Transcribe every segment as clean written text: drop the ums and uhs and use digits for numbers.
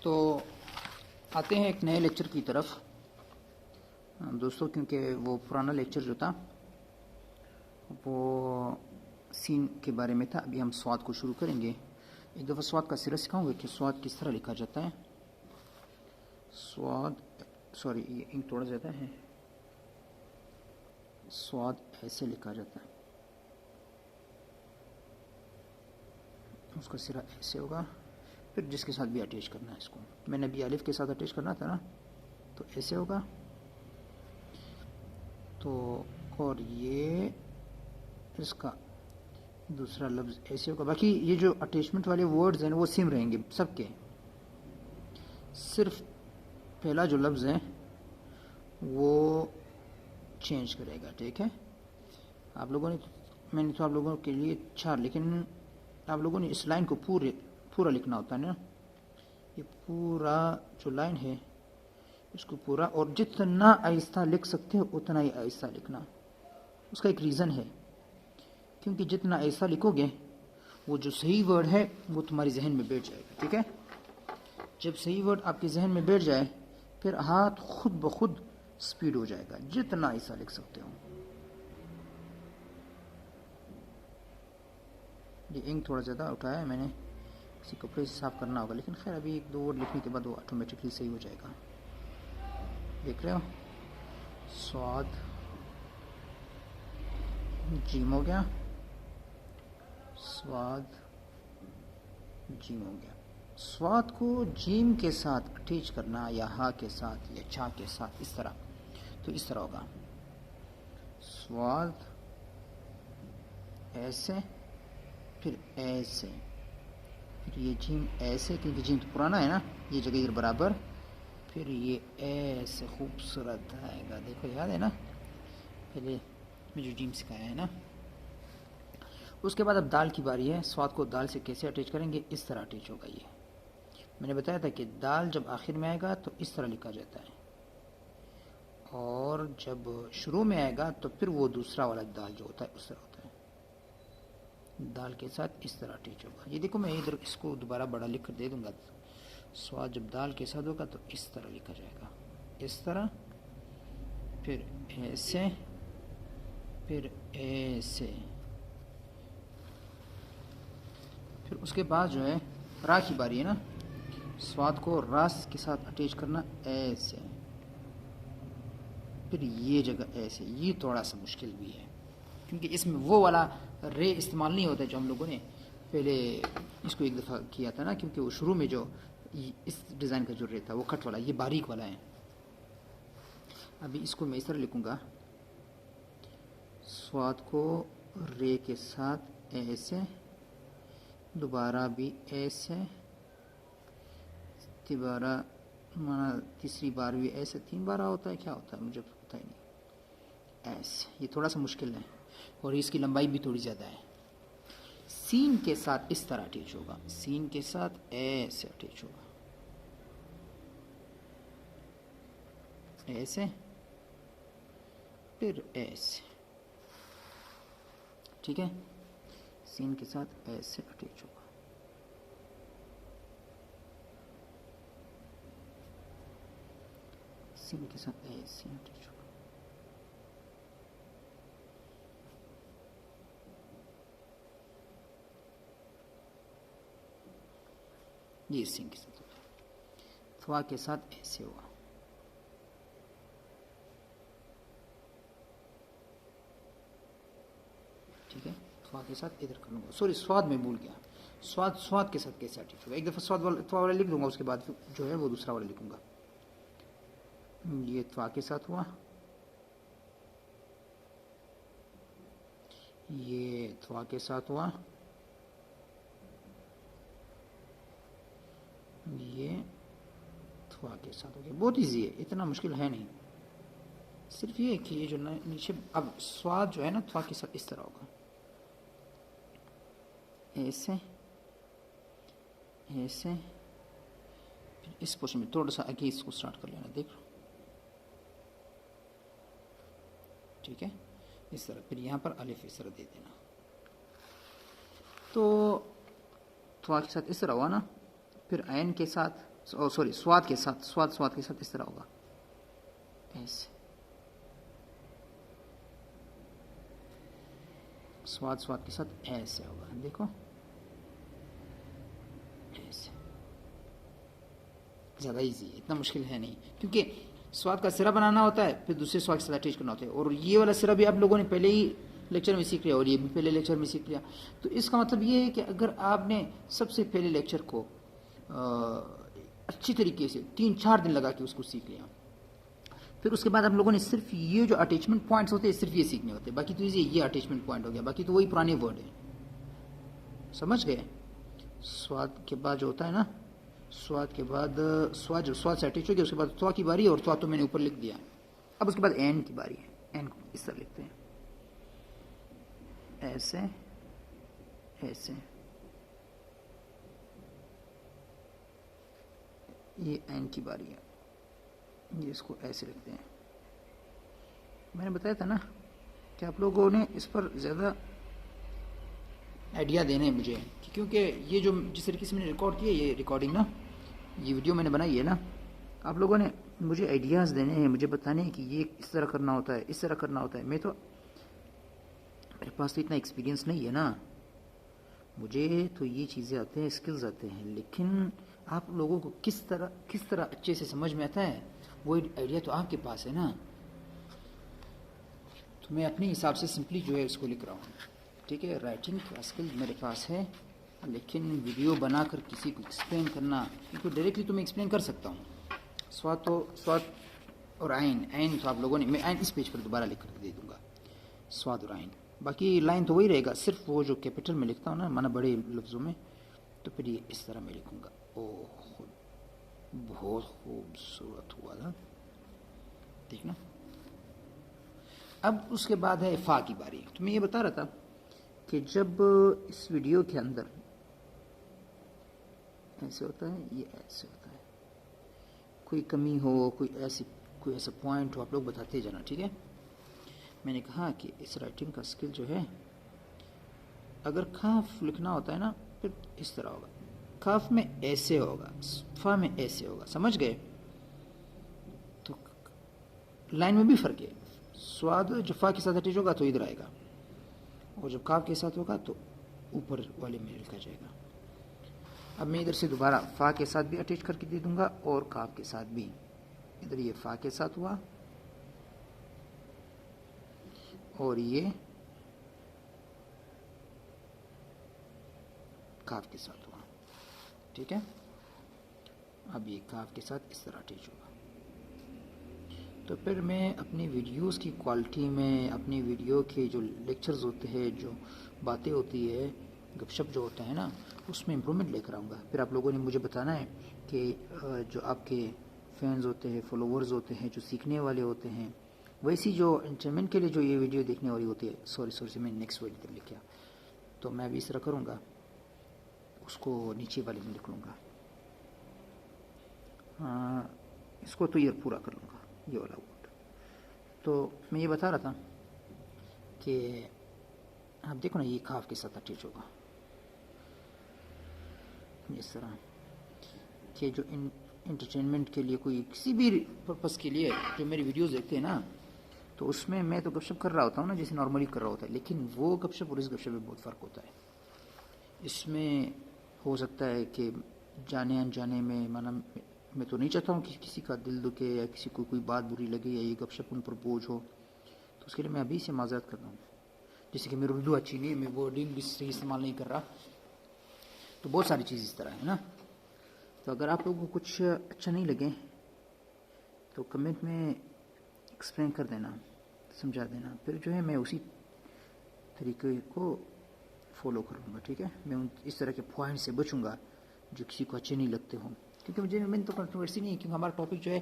تو آتے ہیں ایک نئے لیکچر کی طرف دوستو، کیونکہ وہ پرانا لیکچر جو تھا وہ سین کے بارے میں تھا. ابھی ہم سواد کو شروع کریں گے. ایک دفعہ سواد کا سرا سکھاؤں گا کہ سواد کس طرح لکھا جاتا ہے. سواد، سوری یہ انک تھوڑا زیادہ ہے. سواد ایسے لکھا جاتا ہے، اس کا سرا ایسے ہوگا. پھر جس کے ساتھ بھی اٹیچ کرنا ہے اس کو، میں نے ابھی الف کے ساتھ اٹیچ کرنا تھا نا، تو ایسے ہوگا. تو اور یہ اس کا دوسرا لفظ ایسے ہوگا. باقی یہ جو اٹیچمنٹ والے ورڈز ہیں وہ سیم رہیں گے سب کے، صرف پہلا جو لفظ ہے وہ چینج کرے گا. ٹھیک ہے، آپ لوگوں نے، میں نے تو آپ لوگوں کے لیے 4، لیکن آپ لوگوں نے اس لائن کو پورا لکھنا ہوتا ہے نا. یہ پورا جو لائن ہے اس کو پورا، اور جتنا آہستہ لکھ سکتے ہو اتنا ہی آہستہ لکھنا. اس کا ایک ریزن ہے، کیونکہ جتنا آہستہ لکھو گے وہ جو صحیح ورڈ ہے وہ تمہاری ذہن میں بیٹھ جائے گا. ٹھیک ہے، جب صحیح ورڈ آپ کے ذہن میں بیٹھ جائے پھر ہاتھ خود بخود سپیڈ ہو جائے گا جتنا آہستہ لکھ سکتے ہو. یہ انک تھوڑا زیادہ اٹھایا ہے میں نے، کسی کپڑے سے صاف کرنا ہوگا، لیکن خیر ابھی 1-2 ورڈ لکھنے کے بعد وہ آٹومیٹکلی صحیح ہو جائے گا. دیکھ رہے ہو، سواد جیم ہو گیا، سواد جیم ہو گیا. سواد کو جیم کے ساتھ اٹیچ کرنا یا ہا کے ساتھ یا چھا کے ساتھ، اس طرح، تو اس طرح ہوگا. سواد ایسے، پھر ایسے، پھر یہ جیم ایسے، کیونکہ جیم تو پرانا ہے نا، یہ جگہ ادھر برابر، پھر یہ ایسے خوبصورت آئے گا. دیکھو یاد ہے نا پہلے میں جو جیم سکھایا ہے نا. اس کے بعد اب دال کی باری ہے. سواد کو دال سے کیسے اٹیچ کریں گے؟ اس طرح اٹیچ ہوگا. یہ میں نے بتایا تھا کہ دال جب آخر میں آئے گا تو اس طرح لکھا جاتا ہے، اور جب شروع میں آئے گا تو پھر وہ دوسرا والا دال جو ہوتا ہے اس طرح ہوتا ہے. دال کے ساتھ اس طرح اٹیچ ہوگا. یہ دیکھو میں ادھر اس کو دوبارہ بڑا لکھ کر دے دوں گا. سواد جب دال کے ساتھ ہوگا تو اس طرح لکھا جائے گا، اس طرح، پھر ایسے، پھر ایسے. پھر اس کے بعد جو ہے را کی باری ہے نا. سواد کو راس کے ساتھ اٹیچ کرنا ایسے، پھر یہ جگہ ایسے. یہ تھوڑا سا مشکل بھی ہے کیونکہ اس میں وہ والا رے استعمال نہیں ہوتا ہے جو ہم لوگوں نے پہلے اس کو ایک دفعہ کیا تھا نا، کیونکہ وہ شروع میں جو اس ڈیزائن کا جو رے تھا وہ کٹ والا، یہ باریک والا ہے. ابھی اس کو میں اس طرح لکھوں گا، سواد کو رے کے ساتھ ایسے، دوبارہ بھی ایسے، دوبارہ تیسری بار بھی ایسے. 3 بار ہوتا ہے، کیا ہوتا ہے مجھے پتہ ہی نہیں. ایسے یہ تھوڑا سا مشکل ہے، اور اس کی لمبائی بھی تھوڑی زیادہ ہے. سین کے ساتھ اس طرح اٹیچ ہوگا، سین کے ساتھ ایسے اٹیچ ہوگا، ایسے، پھر ایسے. ٹھیک ہے، سین کے ساتھ ایسے اٹیچ ہوگا. سین کے ساتھ ایسے اٹیچ ہوگا. یہ سین کے ساتھ ہوگا. تھوا کے ساتھ ایسے ہوگا. ٹھیک ہے، تھوا کے ساتھ ادھر کر لوں گا. سوری، سواد میں بھول گیا. سواد کے ساتھ کیسے اٹیچ ہوگا؟ ایک دفعہ سواد والا تھوا والا لکھ دوں گا، اس کے بعد جو ہے وہ دوسرا والا لکھوں گا. یہ تھوا کے ساتھ ہوا، یہ تھوا کے ساتھ ہوا، یہ تھوا کے ساتھ ہو گیا. بہت ایزی ہے، اتنا مشکل ہے نہیں. صرف یہ کہ یہ جو نیچے اب سواد جو ہے نا تھوا کے ساتھ اس طرح ہوگا، ایسے، ایسے. پھر اس پوزیشن میں تھوڑا سا آگے اس کو سٹارٹ کر لینا. دیکھ لو، ٹھیک ہے، اس طرح. پھر یہاں پر الف اس طرح دے دینا. تو تھوا کے ساتھ اس طرح ہوا نا. پھر عین کے ساتھ سوری سواد کے ساتھ، سواد کے ساتھ اس طرح ہوگا، ایسے سواد کے ساتھ ایسے ہوگا، دیکھو ایسے، زیادہ ایزی ہے، اتنا مشکل ہے نہیں، کیونکہ سواد کا سرا بنانا ہوتا ہے، پھر دوسرے سواد کے ساتھ اٹیچ کرنا ہوتا ہے، اور یہ والا سرا بھی آپ لوگوں نے پہلے ہی لیکچر میں سیکھ لیا، اور یہ بھی پہلے لیکچر میں سیکھ لیا. تو اس کا مطلب یہ ہے کہ اگر آپ نے سب سے پہلے لیکچر کو اچھی طریقے سے 3-4 دن لگا کے اس کو سیکھ لیا، پھر اس کے بعد آپ لوگوں نے صرف یہ جو اٹیچمنٹ پوائنٹس ہوتے ہیں صرف یہ سیکھنے ہوتے ہیں، باقی تو یہ اٹیچمنٹ پوائنٹ ہو گیا، باقی تو وہی پرانے ورڈ ہیں، سمجھ گئے. سواد کے بعد جو ہوتا ہے نا، سواد کے بعد سواد سے اٹیچ ہو گیا، اس کے بعد تو کی باری ہے، اور تو میں نے اوپر لکھ دیا. اب اس کے بعد این کی باری ہے، این کو اس طرح لکھتے ہیں، ایسے ایسے، یہ این کی باری ہے، یہ اس کو ایسے لکھتے ہیں. میں نے بتایا تھا نا کہ آپ لوگوں نے اس پر زیادہ آئیڈیا دینے ہیں مجھے، کیونکہ یہ جو جس طریقے سے میں نے ریکارڈ کیا، یہ ریکارڈنگ نا، یہ ویڈیو میں نے بنائی ہے نا، آپ لوگوں نے مجھے آئیڈیاز دینے ہیں، مجھے بتانے ہیں کہ یہ اس طرح کرنا ہوتا ہے، اس طرح کرنا ہوتا ہے. میرے پاس تو اتنا ایکسپیرینس نہیں ہے نا، مجھے تو یہ چیزیں آتے ہیں، اسکلز آتے ہیں، لیکن آپ لوگوں کو کس طرح اچھے سے سمجھ میں آتا ہے، وہ آئیڈیا تو آپ کے پاس ہے نا. تو میں اپنے حساب سے سمپلی جو ہے اس کو لکھ رہا ہوں، ٹھیک ہے. رائٹنگ کا اسکل میرے پاس ہے، لیکن ویڈیو بنا کر کسی کو ایکسپلین کرنا، کیونکہ ڈائریکٹلی تو میں ایکسپلین کر سکتا ہوں. سواد اور عین تو آپ لوگوں نے، میں عین اس پیج پر دوبارہ لکھ کر دے دوں گا، سواد اور عین، باقی لائن تو وہی رہے گا، صرف وہ جو کیپٹل میں لکھتا ہوں نا، مانا بڑے لفظوں میں، تو پھر یہ اس طرح میں لکھوں گا. بہت خوبصورت ہوا نا، ٹھیک نا. اب اس کے بعد ہے فا کی باری. تو میں یہ بتا رہا تھا کہ جب اس ویڈیو کے اندر ایسے ہوتا ہے، یہ ایسے ہوتا ہے، کوئی کمی ہو، کوئی ایسا پوائنٹ ہو، آپ لوگ بتاتے جانا، ٹھیک ہے. میں نے کہا کہ اس رائٹنگ کا اسکل جو ہے، اگر کاف لکھنا ہوتا ہے نا، پھر اس طرح ہوگا، کاف میں ایسے ہوگا، فا میں ایسے ہوگا، سمجھ گئے. تو لائن میں بھی فرق ہے، سواد جب فا کے ساتھ اٹیچ ہوگا تو ادھر آئے گا، اور جب کاف کے ساتھ ہوگا تو اوپر والے میں لکھا جائے گا. اب میں ادھر سے دوبارہ فا کے ساتھ بھی اٹیچ کر کے دے دوں گا، اور کاف کے ساتھ بھی. ادھر یہ فا کے ساتھ ہوا، اور یہ کاف کے ساتھ ہوا، ٹھیک ہے. اب یہ کاف کے ساتھ اس طرح اٹیچ ہوگا. تو پھر میں اپنی ویڈیوز کی کوالٹی میں، اپنی ویڈیو کے جو لیکچرز ہوتے ہیں، جو باتیں ہوتی ہے، گپ شپ جو ہوتا ہے نا، اس میں امپرومنٹ لے کر آؤں گا. پھر آپ لوگوں نے مجھے بتانا ہے کہ جو آپ کے فینز ہوتے ہیں، فالوورز ہوتے ہیں، جو سیکھنے والے ہوتے ہیں، ویسی جو انٹرٹینمنٹ کے لیے جو یہ ویڈیو دیکھنے والی ہوتی ہے، سوری میں نیکسٹ ورڈ ادھر لکھا، تو میں بھی اس طرح کروں گا، اس کو نیچے والے میں لکھ لوں گا، اس کو تو یہ پورا کر لوں گا، یہ والا ورڈ. تو میں یہ بتا رہا تھا کہ آپ دیکھو نا، یہ کاف کے ساتھ اٹیچ ہوگا اس طرح، کہ جو انٹرٹینمنٹ کے لیے، کوئی کسی بھی پرپس کے لیے جو میری ویڈیوز دیکھتے ہیں نا، تو اس میں تو گپ شپ کر رہا ہوتا ہوں نا، جیسے نارملی کر رہا ہوتا ہے، لیکن وہ گپ شپ اور اس گپ شپ میں بہت فرق ہوتا ہے. اس میں ہو سکتا ہے کہ جانے انجانے میں، مانا میں تو نہیں چاہتا ہوں کہ کسی کا دل دکھے، یا کسی کو کوئی بات بری لگے، یا یہ گپ شپ ان پر بوجھ ہو، تو اس کے لیے میں ابھی سے معذرت کر رہا ہوں. جیسے کہ میری اردو اچھی نہیں ہے، میں ورڈنگ بھی صحیح استعمال نہیں کر رہا، تو بہت ساری چیز اس طرح ہے نا. تو اگر آپ لوگوں کو کچھ اچھا نہیں لگے تو کمنٹ میں ایکسپلین کر دینا، سمجھا دینا، پھر جو ہے میں اسی طریقے کو فالو کروں گا، ٹھیک ہے. میں اس طرح کے پوائنٹ سے بچوں گا جو کسی کو اچھے نہیں لگتے ہوں، کیونکہ میں تو کنٹروورسی نہیں ہے، کیونکہ ہمارا ٹاپک جو ہے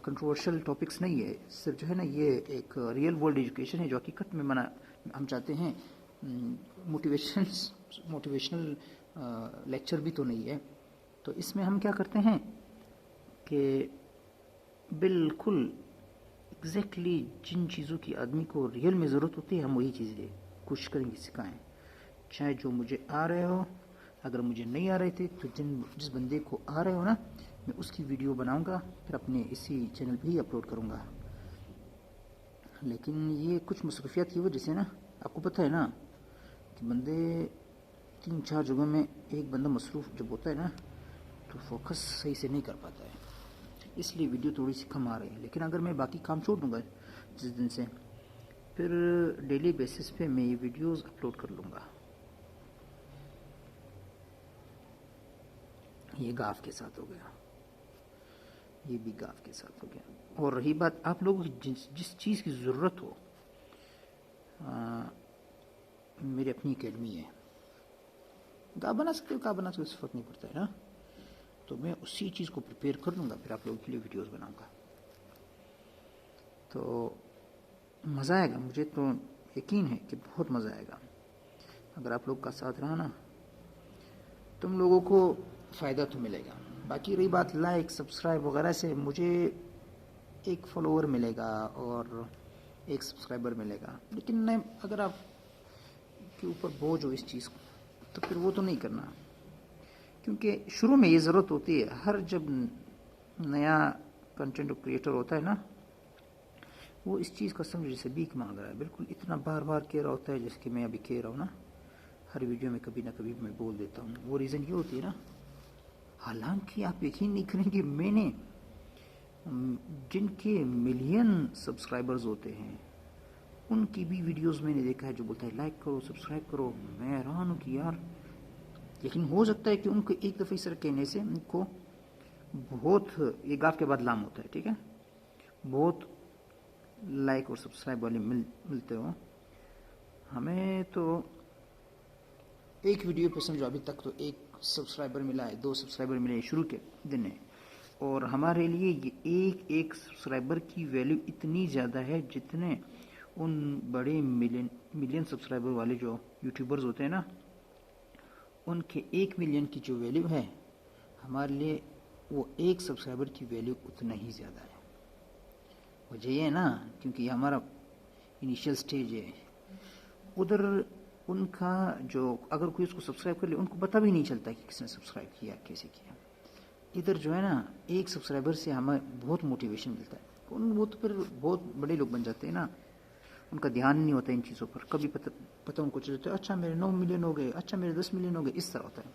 کنٹروورشل ٹاپکس نہیں ہے، صرف جو ہے نا یہ ایک ریئل ورلڈ ایجوکیشن ہے، جو حقیقت میں ہم چاہتے ہیں. موٹیویشنل لیکچر بھی تو نہیں ہے. تو اس میں ہم کیا کرتے ہیں کہ بالکل ایگزیکٹلی جن چیزوں کی آدمی کو ریئل میں ضرورت ہوتی ہے، ہم وہی چیزیں کوشش کریں گے سکھائیں، چاہے جو مجھے آ رہے ہو اگر مجھے نہیں آ رہے تھے تو جس بندے کو آ رہے ہو نا، میں اس کی ویڈیو بناؤں گا، پھر اپنے اسی چینل پہ ہی اپلوڈ کروں گا. لیکن یہ کچھ مصروفیات کی وجہ سے نا، آپ کو پتہ ہے نا کہ بندے 3-4 جگہوں میں ایک بندہ مصروف جب ہوتا ہے نا تو فوکس صحیح سے نہیں کر پاتا ہے، اس لیے ویڈیو تھوڑی سی کم آ رہی ہے. لیکن اگر میں باقی کام چھوڑ دوں گا جس دن سے، پھر ڈیلی بیسس پہ میں یہ ویڈیوز اپلوڈ کر لوں گا. یہ گاف کے ساتھ ہو گیا، یہ بھی گاف کے ساتھ ہو گیا. اور رہی بات آپ لوگوں کی جس چیز کی ضرورت ہو، میری اپنی اکیڈمی ہے، گاف بنا سکتے ہو، گاف بنا سکتے ہو، اس فرق نہیں پڑتا ہے نا. تو میں اسی چیز کو پریپیئر کر لوں گا، پھر آپ لوگوں کے لیے ویڈیوز بناؤں گا. تو مزہ آئے گا، مجھے تو یقین ہے کہ بہت مزہ آئے گا. اگر آپ لوگ کا ساتھ رہا نا، تم لوگوں کو فائدہ تو ملے گا. باقی رہی بات لائک سبسکرائب وغیرہ سے، مجھے ایک فالوور ملے گا اور ایک سبسکرائبر ملے گا. لیکن اگر آپ کے اوپر بوجھ ہو اس چیز کو تو پھر وہ تو نہیں کرنا، کیونکہ شروع میں یہ ضرورت ہوتی ہے. ہر جب نیا کنٹینٹ کریٹر ہوتا ہے نا، وہ اس چیز کا سمجھ جیسے بھیک مانگ رہا ہے، بالکل اتنا بار بار کہہ رہا ہوتا ہے جیسے کہ میں ابھی کہہ رہا ہوں نا، ہر ویڈیو میں کبھی نہ کبھی میں بول دیتا ہوں. وہ ریزن یہ ہوتی ہے نا، حالانکہ آپ یقین نہیں کریں گے، میں نے جن کے ملین سبسکرائبرز ہوتے ہیں ان کی بھی ویڈیوز میں نے دیکھا ہے جو بولتا ہے لائک کرو سبسکرائب کرو. میں حیران ہوں کہ یار، لیکن ہو سکتا ہے کہ ان کو ایک دفعہ اس طرح کہنے سے ان کو بہت، یہ گاف کے بعد لام ہوتا ہے، ٹھیک ہے، بہت لائک اور سبسکرائب والے ملتے ہو. ہمیں تو ایک ویڈیو پہ سمجھو ابھی تک تو 1 سبسکرائبر ملا ہے، 2 سبسکرائبر ملے شروع کے دن ہے. اور ہمارے لیے یہ ایک سبسکرائبر کی ویلیو اتنی زیادہ ہے جتنے ان بڑے ملین سبسکرائبر والے جو یوٹیوبرز ہوتے ہیں نا، ان کے 1 ملین کی جو ویلیو ہے، ہمارے لیے وہ 1 سبسکرائبر کی ویلیو اتنا ہی زیادہ ہے. وجہ یہ ہے نا، کیونکہ یہ ہمارا انیشیل سٹیج ہے. ادھر ان کا جو اگر کوئی اس کو سبسکرائب کر لے، ان کو پتہ بھی نہیں چلتا کہ کس نے سبسکرائب کیا، کیسے کیا. ادھر جو ہے نا، 1 سبسکرائبر سے ہمیں بہت موٹیویشن ملتا ہے. وہ تو پھر بہت بڑے لوگ بن جاتے ہیں نا، ان کا دھیان نہیں ہوتا ان چیزوں پر. کبھی پتہ ان کو چلتا ہے اچھا میرے 9 ملین ہو گئے، اچھا میرے 10 ملین ہو گئے، اس طرح ہوتا ہے.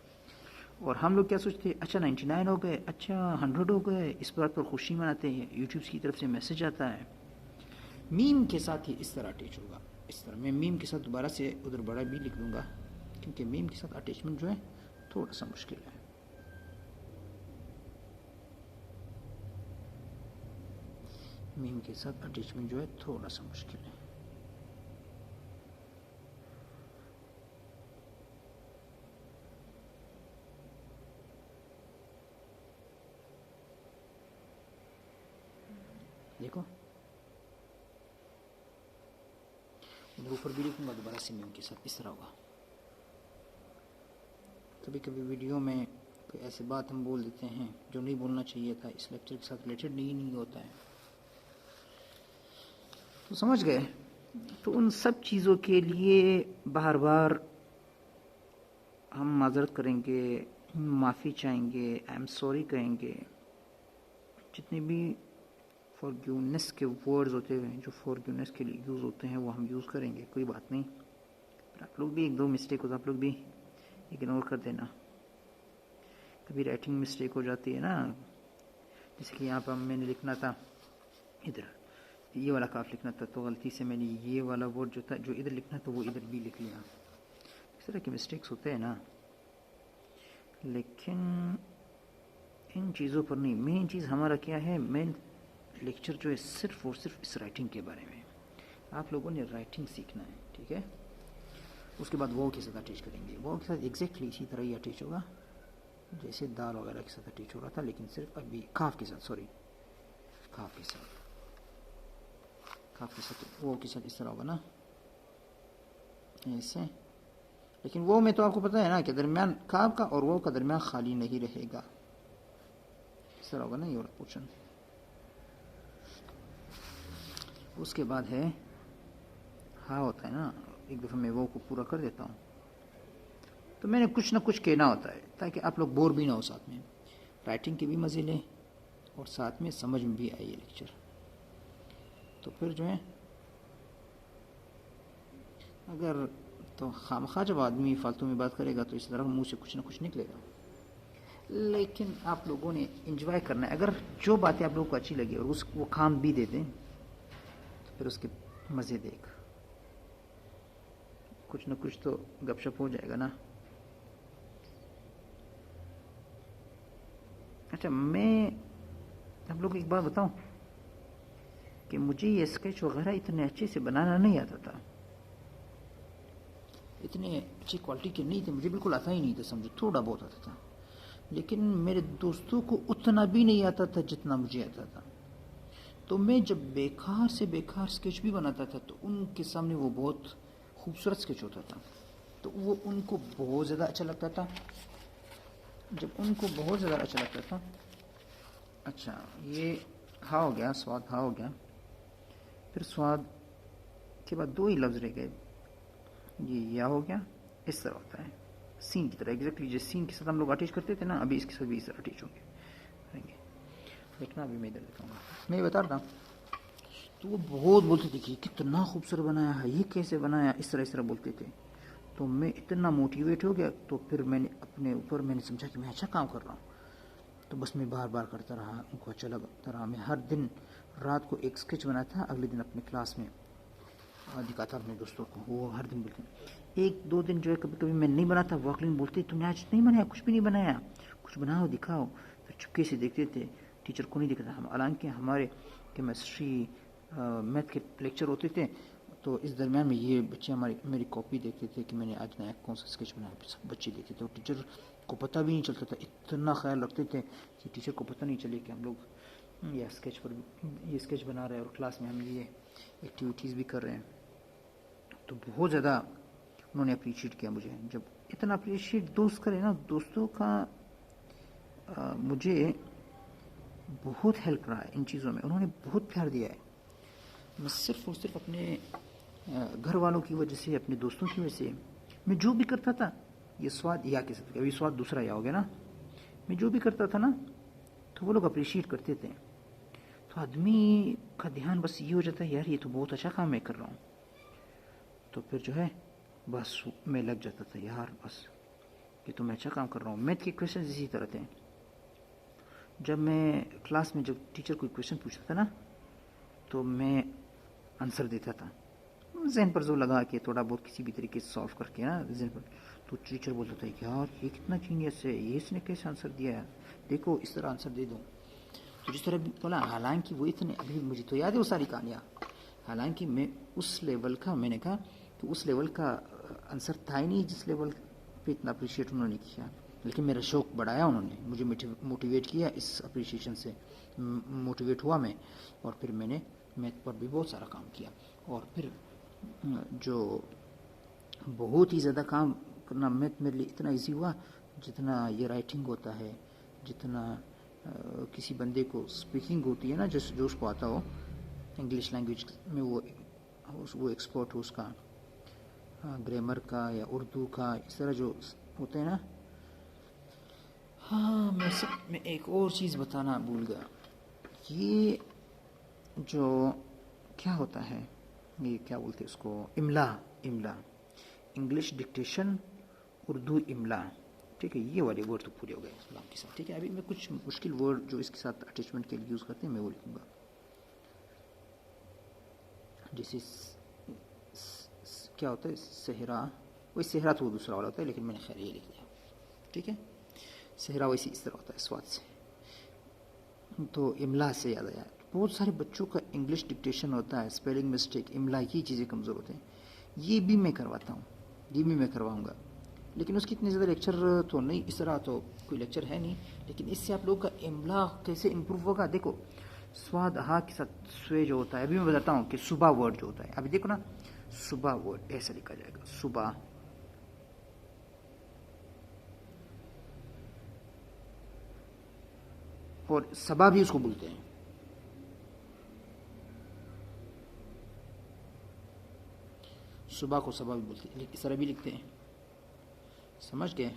اور ہم لوگ کیا سوچتے ہیں، اچھا 99 ہو گئے، اچھا 100 ہو گئے، اس بات پر خوشی مناتے ہیں. یوٹیوب کی طرف سے میسج آتا ہے. میم کے ساتھ ہی اس طرح اٹیچ ہوگا. اس طرح میں میم کے ساتھ دوبارہ سے ادھر بڑا بھی لکھ دوں گا، کیونکہ میم کے ساتھ اٹیچمنٹ جو ہے تھوڑا سا مشکل ہے. میم کے ساتھ اٹیچمنٹ جو ہے تھوڑا سا مشکل ہے. دیکھو ادھر اوپر بھی لکھوں گا دوبارہ سے میم کے ساتھ اس طرح ہوگا. کبھی کبھی ویڈیو میں کوئی ایسی بات ہم بول دیتے ہیں جو نہیں بولنا چاہیے تھا، اس لیکچر کے ساتھ ریلیٹڈ نہیں ہوتا ہے. تو سمجھ گئے. تو ان سب چیزوں کے لیے بار بار ہم معذرت کریں گے، معافی چاہیں گے، آئی ایم سوری کہیں گے. جتنے بھی فارگیونیس کے ورڈز ہوتے ہیں جو فارگیونیس کے لیے یوز ہوتے ہیں وہ ہم یوز کریں گے، کوئی بات نہیں. آپ لوگ بھی 1-2 مسٹیک ہو تو آپ لوگ بھی اگنور کر دینا. کبھی رائٹنگ مسٹیک ہو جاتی ہے نا، جیسے کہ یہاں پر میں نے لکھنا تھا، ادھر یہ والا کاف لکھنا تھا تو غلطی سے میں نے یہ والا ورڈ جو تھا جو ادھر لکھنا تھا وہ ادھر بھی لکھ لیا. اس طرح کے مسٹیکس ہوتے ہیں نا. لیکن ان چیزوں پر نہیں. مین چیز ہمارا کیا ہے، مین لیکچر جو ہے صرف اور صرف اس رائٹنگ کے بارے میں. آپ لوگوں نے رائٹنگ سیکھنا ہے، ٹھیک ہے. اس کے بعد وہ کے ساتھ اٹیچ کریں گے. وہ کے ساتھ ایگزیکٹلی اسی طرح ہی اٹیچ ہوگا جیسے دال وغیرہ کے ساتھ اٹیچ ہو رہا تھا، لیکن صرف ابھی کاف کے ساتھ، سوری کاف کے ساتھ وہ کے ساتھ اس طرح ہوگا نا، ایسے. لیکن وہ میں تو آپ کو پتہ ہے نا کہ درمیان کاف کا اور وہ کا درمیان خالی نہیں رہے گا، اس طرح ہوگا نا. یہ والا پورشن. اس کے بعد ہے ہاں ہوتا ہے نا. ایک دفعہ میں وہ کو پورا کر دیتا ہوں. تو میں نے کچھ نہ کچھ کہنا ہوتا ہے تاکہ آپ لوگ بور بھی نہ ہو، ساتھ میں رائٹنگ کے بھی مزے لیں اور ساتھ میں سمجھ میں بھی آئے یہ لیکچر. تو پھر جو ہے اگر تو خامخواہ جب آدمی فالتو میں بات کرے گا تو اس طرح منہ سے کچھ نہ کچھ نکلے گا. لیکن آپ لوگوں نے انجوائے کرنا ہے. اگر جو باتیں آپ لوگوں کو اچھی لگی اور وہ کام بھی دے دیں تو پھر اس کے مزے دیکھ، کچھ نہ کچھ تو گپ شپ ہو جائے گا نا. اچھا، میں آپ لوگوں کو ایک بات بتاؤں کہ مجھے یہ اسکیچ وغیرہ اتنے اچھے سے بنانا نہیں آتا تھا، اتنے اچھی کوالٹی کے نہیں تھے، مجھے بالکل آتا ہی نہیں تھا، سمجھو تھوڑا بہت آتا تھا. لیکن میرے دوستوں کو اتنا بھی نہیں آتا تھا جتنا مجھے آتا تھا. تو میں جب بیکار سے بیکار اسکیچ بھی بناتا تھا تو ان کے سامنے وہ بہت خوبصورت اسکیچ ہوتا تھا، تو وہ ان کو بہت زیادہ اچھا لگتا تھا. جب ان کو بہت زیادہ اچھا لگتا تھا، اچھا یہ ہاں ہو گیا، سواد ہاں ہو گیا. پھر سواد کے بعد دو ہی لفظ رہ گئے، یہ یا ہو گیا. اس طرح ہوتا ہے سین کی طرح، ایگزیکٹلی جس سین کے ساتھ ہم لوگ اٹیچ کرتے تھے نا، ابھی اس کے ساتھ بھی اس طرح اٹیچ ہوں گے. دیکھنا ابھی میں ادھر دکھاؤں گا، میں بتا رہا ہوں. تو وہ بہت بولتے تھے کہ کتنا خوبصورت بنایا ہے، یہ کیسے بنایا، اس طرح بولتے تھے. تو میں اتنا موٹیویٹ ہو گیا، تو پھر میں نے اپنے اوپر میں نے سمجھا کہ میں اچھا کام کر رہا ہوں. تو بس میں بار بار کرتا رہا، ان کو اچھا لگتا رہا. میں ہر دن رات کو ایک اسکیچ بنایا تھا، اگلے دن اپنے کلاس میں دکھاتا اپنے دوستوں کو. وہ ہر دن بولتے ایک دو دن جو ہے کبھی کبھی میں نہیں بناتا، واقعی بولتے تم نے آج نہیں بنایا، کچھ بھی نہیں بنایا، کچھ بناؤ دکھاؤ. پھر چپکے سے دیکھتے تھے، ٹیچر کو نہیں دکھتا. حالانکہ ہمارے کیمسٹری میتھ کے لیکچر ہوتے تھے، تو اس درمیان میں یہ بچے میری کاپی دیکھتے تھے کہ میں نے آج نیا کون سا اسکیچ بنایا. سب بچے دیکھتے تھے اور ٹیچر کو پتہ بھی نہیں چلتا تھا. اتنا خیال رکھتے تھے کہ ٹیچر کو پتہ نہیں چلے کہ ہم لوگ یہ اسکیچ بنا رہے ہیں اور کلاس میں ہم یہ ایکٹیویٹیز بھی کر رہے ہیں. تو بہت زیادہ انہوں نے اپریشیٹ کیا مجھے. جب اتنا اپریشیٹ دوست کرے نا، دوستوں کا مجھے بہت ہیلپ رہا ہے ان چیزوں میں، انہوں نے بہت پیار دیا ہے. میں صرف اور صرف اپنے گھر والوں کی وجہ سے، اپنے دوستوں کی وجہ سے میں جو بھی کرتا تھا، یہ سواد یا کے ساتھ، ابھی سواد دوسرا یا ہو گیا نا، میں جو بھی کرتا تھا نا تو وہ لوگ اپریشیٹ کرتے تھے. تو آدمی کا دھیان بس یہ ہو جاتا ہے یار یہ تو بہت اچھا کام میں کر رہا ہوں. تو پھر جو ہے بس میں لگ جاتا تھا یار، بس یہ تو میں اچھا کام کر رہا ہوں. میتھ کے کویشچن اسی طرح تھے. جب میں کلاس میں جب ٹیچر کوئی کویشچن پوچھتا تھا نا تو میں آنسر دیتا تھا، ذہن پر زور لگا کے تھوڑا بہت کسی بھی طریقے سے سالو کر کے نا ذہن پر. تو ٹیچر بولتا تھا یار یہ کتنا جینیس ہے، یہ اس نے کیسے آنسر دیا ہے، دیکھو اس طرح آنسر دے دو. تو جس طرح بولا، حالانکہ وہ اتنے، ابھی مجھے تو یاد ہے وہ ساری کہانیاں، حالانکہ میں اس لیول کا، میں نے کہا کہ اس لیول کا آنسر تھا ہی نہیں جس لیول پہ اتنا اپریشیٹ انہوں نے کیا. لیکن میرا شوق بڑھایا انہوں نے، مجھے موٹیویٹ کیا. اس اپریشیشن سے موٹیویٹ ہوا میں، اور پھر میں نے میتھ پر بھی بہت سارا کام کیا. اور پھر جو بہت ہی زیادہ کام کرنا میتھ میرے لیے اتنا ایزی ہوا جتنا یہ رائٹنگ ہوتا ہے، جتنا کسی بندے کو اسپیکنگ ہوتی ہے نا، جو اس کو آتا ہو انگلش لینگویج میں، وہ ایکسپرٹ ہو اس کا، گرامر کا یا اردو کا، اس طرح جو ہوتے ہیں نا. ہاں میں ایک اور چیز بتانا بھول گیا. یہ جو کیا ہوتا ہے، یہ کیا بولتے ہیں اس کو، املا انگلش ڈکٹیشن، اردو املا. ٹھیک ہے، یہ والے ورڈ تو پورے ہو گئے سلام کے ساتھ. ٹھیک ہے، ابھی میں کچھ مشکل ورڈ جو اس کے ساتھ اٹیچمنٹ کے لیے یوز کرتے ہیں میں وہ لکھوں گا. جیسے کیا ہوتا ہے صحرا، وہی صحرا تو وہ دوسرا والا ہوتا ہے، لیکن میں نے خیر یہ لکھ دیا. ٹھیک ہے، صحرا ویسے اس طرح ہوتا ہے سواد سے. تو املا سے یاد آیا، بہت سارے بچوں کا انگلش ڈکٹیشن ہوتا ہے، اسپیلنگ مسٹیک، املا، یہ چیزیں کمزور ہوتے ہیں. یہ بھی میں کرواتا ہوں، یہ بھی میں کرواؤں گا. لیکن اس کی اتنے زیادہ لیکچر تو نہیں، اس طرح تو کوئی لیکچر ہے نہیں. لیکن اس سے آپ لوگوں کا املا کیسے امپروو ہوگا. دیکھو سواد ہا کے ساتھ سوے جو ہوتا ہے، ابھی میں بتاتا ہوں کہ صبح ورڈ جو ہوتا ہے، ابھی دیکھو نا، صبح ورڈ ایسا لکھا جائے گا، صبح. اور صبح بھی اس کو بولتے ہیں، صبح کو صبح بھی بولتے ہیں، اس طرح بھی لکھتے ہیں. سمجھ گئے؟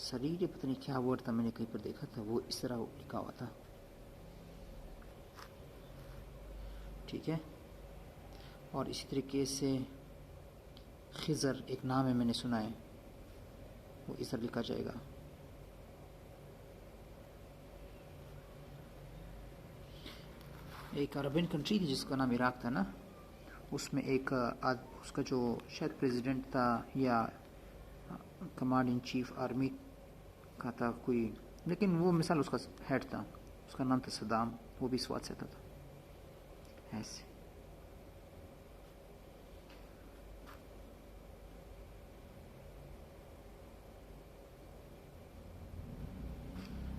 شریر پتہ نہیں کیا ورڈ تھا، میں نے کہیں پر دیکھا تھا، وہ اس طرح لکھا ہوا تھا. ٹھیک ہے. اور اسی طریقے سے خضر ایک نام ہے، میں نے سنا ہے، وہ اس طرح لکھا جائے گا. ایک عربین کنٹری تھی جس کا نام عراق تھا نا، اس میں ایک اس کا جو شاید پریزیڈنٹ تھا یا کمانڈ ان چیف آرمی کا تھا کوئی، لیکن وہ مثال اس کا ہیڈ تھا، اس کا نام تھا صدام، وہ بھی سواد سے تھا ایسے.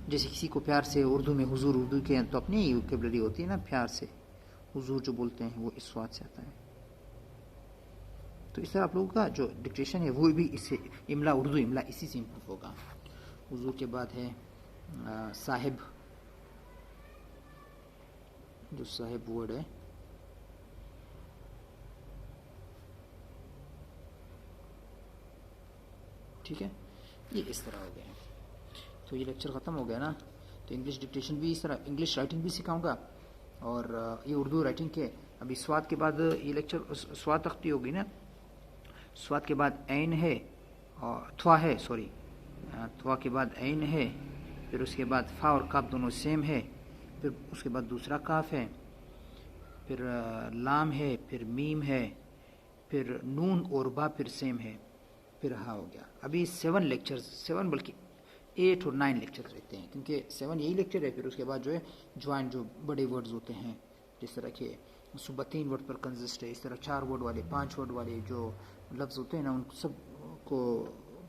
جیسے کسی کو پیار سے اردو میں حضور، اردو کے تو اپنی ہی ووکیبلری ہوتی ہے نا، پیار سے حضور جو بولتے ہیں وہ اس سواد سے آتا ہے. تو اس طرح آپ لوگوں کا جو ڈکٹیشن ہے وہ بھی اس سے املا، اردو املا اسی سے امپروو ہوگا. حضور کے بعد ہے صاحب، جو صاحب ورڈ ہے ٹھیک ہے. یہ اس طرح ہو گیا. تو یہ لیکچر ختم ہو گیا نا. تو انگلش ڈکٹیشن بھی اس طرح، انگلش رائٹنگ بھی سکھاؤں گا، اور یہ اردو رائٹنگ کے ابھی سواد کے بعد یہ لیکچر سواد تختی ہوگی نا. سواد کے بعد عین ہے اور تھوا ہے، سوری تھوا کے بعد عین ہے، پھر اس کے بعد فا اور کاف دونوں سیم ہے، پھر اس کے بعد دوسرا کاف ہے، پھر لام ہے، پھر میم ہے، پھر نون اور با پھر سیم ہے، پھر ہا ہو گیا. ابھی 7 لیکچرز، 7 بلکہ 8 اور 9 لیکچرز رہتے ہیں، کیونکہ 7 یہی لیکچر ہے. پھر اس کے بعد جو ہے جوائنٹ جو بڑے ورڈز ہوتے ہیں، جس طرح کہ صبح 3 ورڈ پر کنزسٹ ہے، اس طرح 4 ورڈ والے، 5 ورڈ والے جو لفظ ہوتے ہیں نا، ان سب کو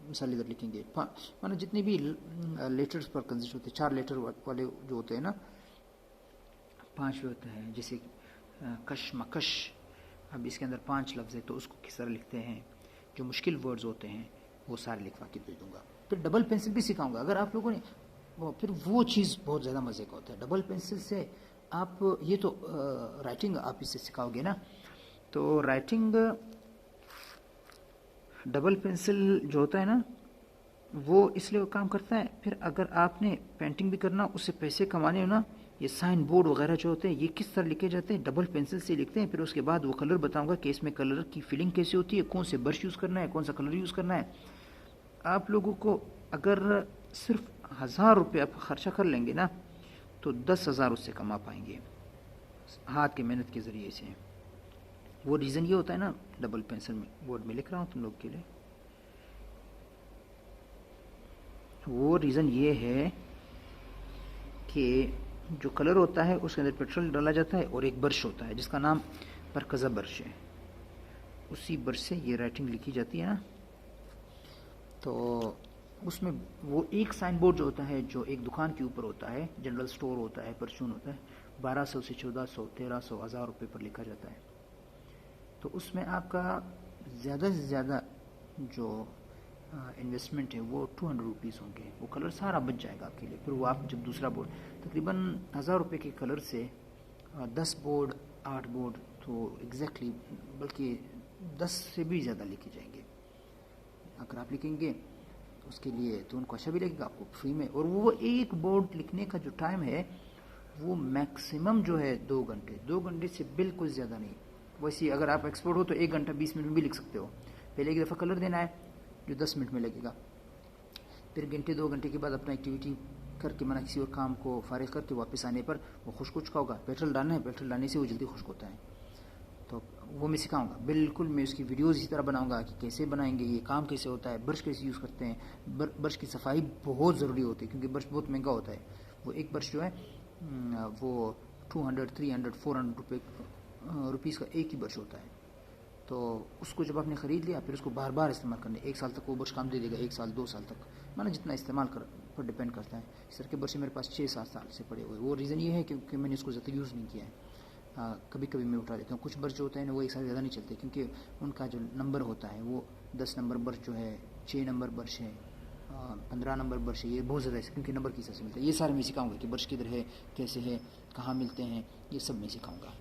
مثال ادھر لکھیں گے. مطلب جتنے بھی لیٹرز پر کنزسٹ ہوتے ہیں، 4 لیٹر والے جو ہوتے ہیں نا، 5 ہوتے ہیں، جیسے کش مکش. اب اس کے اندر 5 لفظ ہے تو اس کو کس طرح لکھتے ہیں، جو مشکل ورڈز ہوتے ہیں وہ سارے لکھوا کے دے دوں گا. پھر ڈبل پینسل بھی سکھاؤں گا. اگر آپ لوگوں نے پھر وہ چیز بہت زیادہ مزے کا ہوتا ہے. ڈبل پینسل سے آپ یہ تو رائٹنگ آپ اس سے سکھاؤ گے نا، تو رائٹنگ ڈبل پینسل جو ہوتا ہے نا وہ اس لیے کام کرتا ہے. پھر اگر آپ نے پینٹنگ بھی کرنا، اس سے پیسے کمانے ہو نا، یہ سائن بورڈ وغیرہ جو ہوتے ہیں یہ کس طرح لکھے جاتے ہیں، ڈبل پینسل سے لکھتے ہیں. پھر اس کے بعد وہ کلر بتاؤں گا کہ اس میں کلر کی فلنگ کیسے ہوتی ہے، کون سے برش یوز کرنا ہے، کون سا کلر یوز کرنا ہے. آپ لوگوں کو اگر صرف 1000 روپے آپ خرچہ کر لیں گے نا تو 10,000 اس سے کما پائیں گے ہاتھ کی محنت کے ذریعے سے. وہ ریزن یہ ہوتا ہے نا، ڈبل پینسل میں بورڈ میں لکھ رہا ہوں تم لوگ کے لیے. وہ ریزن یہ ہے کہ جو کلر ہوتا ہے اس کے اندر پیٹرول ڈالا جاتا ہے، اور ایک برش ہوتا ہے جس کا نام پرکزہ برش ہے. اسی برش سے یہ رائٹنگ لکھی جاتی ہے نا. تو اس میں وہ ایک سائن بورڈ جو ہوتا ہے، جو ایک دکان کے اوپر ہوتا ہے، جنرل سٹور ہوتا ہے، پرچون ہوتا ہے، 1200 سے 1400 1300 1000 روپے پر لکھا جاتا ہے. تو اس میں آپ کا زیادہ سے زیادہ جو انویسٹمنٹ ہے وہ 200 روپیز ہوں گے. وہ کلر سارا بچ جائے گا آپ کے لیے. پھر وہ آپ جب دوسرا بورڈ تقریباً 1000 روپے کے کلر سے 10 بورڈ 8 بورڈ تو ایگزیکٹلی بلکہ 10 سے بھی زیادہ لکھے جائیں گے اگر آپ لکھیں گے. اس کے لیے تو ان کو اچھا بھی لگے گا، آپ کو فری میں. اور وہ ایک بورڈ لکھنے کا جو ٹائم ہے وہ میکسیمم جو ہے 2 گھنٹے، 2 گھنٹے سے بالکل زیادہ نہیں. ویسے اگر آپ ایکسپرٹ ہو تو 1 گھنٹہ 20 منٹ میں بھی لکھ سکتے ہو. پہلے ایک دفعہ کلر دینا ہے جو 10 منٹ میں لگے گا، پھر گھنٹے 2 گھنٹے کے بعد اپنا ایکٹیویٹی کر کے کسی اور کام کو فارغ کر کے واپس آنے پر وہ خشک کا ہوگا. پیٹرول ڈالنا ہے، پیٹرول ڈالنے سے وہ جلدی خشک ہوتا ہے. تو وہ میں سکھاؤں گا بالکل. میں اس کی ویڈیوز اسی طرح بناؤں گا کہ کیسے بنائیں گے، یہ کام کیسے ہوتا ہے، برش کیسے یوز کرتے ہیں. برش کی صفائی بہت ضروری ہوتی ہے کیونکہ برش بہت مہنگا ہوتا ہے. وہ ایک برش جو ہے وہ 200 300 400 روپیز کا ایک ہی برش ہوتا ہے. تو اس کو جب آپ نے خرید لیا پھر اس کو بار بار استعمال کرنے، 1 سال تک وہ برش کام دے دے گا، 1 سال 2 سال تک، مانا جتنا استعمال پر ڈیپینڈ کرتا ہے. اس طرح کے برش میرے پاس 6-7 سال سے پڑے ہوئے. وہ ریزن یہ ہے کہ میں نے اس کو زیادہ یوز نہیں کیا ہے. کبھی کبھی میں اٹھا لیتا ہوں. کچھ برش جو ہوتے ہیں نا وہ 1 سال زیادہ نہیں چلتے کیونکہ ان کا جو نمبر ہوتا ہے وہ 10 نمبر برش جو ہے، 6 نمبر برش ہے، 15 نمبر برش ہے. یہ بہت زیادہ ہے کیونکہ نمبر کی حساب سے ملتا ہے. یہ سارے میں سکھاؤں گا کہ برش کدھر ہے، کیسے ہے، کہاں ملتے ہیں، یہ سب میں سکھاؤں گا.